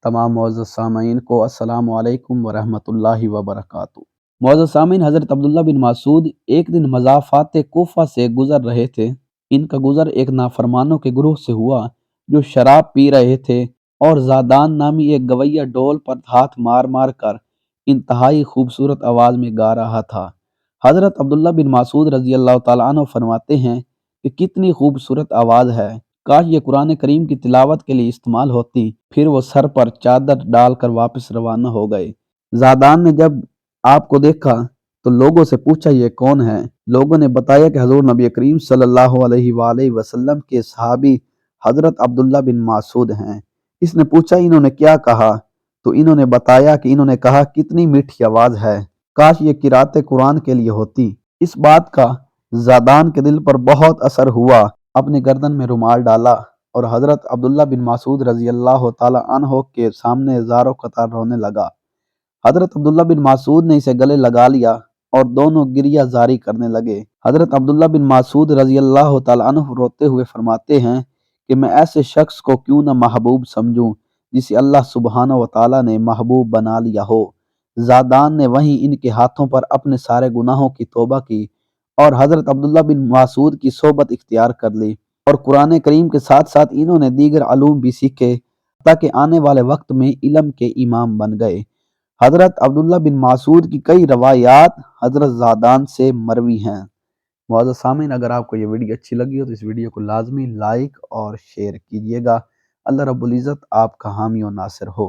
तमाम मुअज़्ज़ज़ सामीन को अस्सलामु अलैकुम वरहमतुल्लाहि वबरकातुहू। मुअज़्ज़ज़ सामीन, हज़रत अब्दुल्ला बिन मासूद एक दिन मज़ाफ़ात कूफ़ा से गुज़र रहे थे। इनका गुज़र एक नाफरमानों के ग्रोह से हुआ जो शराब पी रहे थे और ज़ादान नामी एक गवैया डोल पर हाथ मार मार कर इंतहाई खूबसूरत आवाज़ में गा रहा था। हज़रत अब्दुल्ला बिन मासूद रज़ी अल्लाह तआला अन्हु फरमाते हैं कि कितनी खूबसूरत आवाज़ है, काश ये कुरान करीम की तिलावत के लिए इस्तेमाल होती। फिर वो सर पर चादर डालकर वापस रवाना हो गए। ज़ादान ने जब आपको देखा तो लोगों से पूछा, ये कौन है? लोगों ने बताया कि हज़ूर नबी करीम सल्लल्लाहु अलैहि वसल्लम के सहाबी हज़रत अब्दुल्ला बिन मासूद हैं। इसने पूछा, इन्होंने क्या कहा? तो इन्होंने बताया कि इन्होंने कहा, कितनी मीठी आवाज़ है, काश ये किरात कुरान के लिए होती। इस बात का ज़ादान के दिल पर बहुत असर हुआ। अपने गर्दन में रुमाल डाला और हज़रत अब्दुल्ला बिन मासूद रज़ी अल्लाह तआला अन्हो के सामने ज़ारो कतार रोने लगा। हज़रत अब्दुल्ला बिन मासूद ने इसे गले लगा लिया और दोनों गिरिया जारी करने लगे। हज़रत अब्दुल्ला बिन मासूद रज़ी अल्लाह तआला अन्हु रोते हुए फरमाते हैं कि मैं ऐसे शख्स को क्यों न महबूब समझूं जिसे अल्लाह सुब्हानहू व तआला ने महबूब बना लिया हो। ज़ादान ने वहीं इनके हाथों पर अपने सारे गुनाहों की तौबा की और हज़रत अब्दुल्ला बिन मासूद की सोबत इख्तियार कर ली और कुरान करीम के साथ साथ इन्होंने दीगर अलूम भी सीखे ताकि आने वाले वक्त में इल्म के इमाम बन गए। हज़रत अब्दुल्ला बिन मासूद की कई रवायात हज़रत ज़ादान से मरवी हैं। मुअज़्ज़ज़ सामीन, अगर आपको ये वीडियो अच्छी लगी हो तो इस वीडियो को लाजमी लाइक और शेयर कीजिएगा। अल्लाह रब्बुल इज़्ज़त आपका हामी और नासिर हो।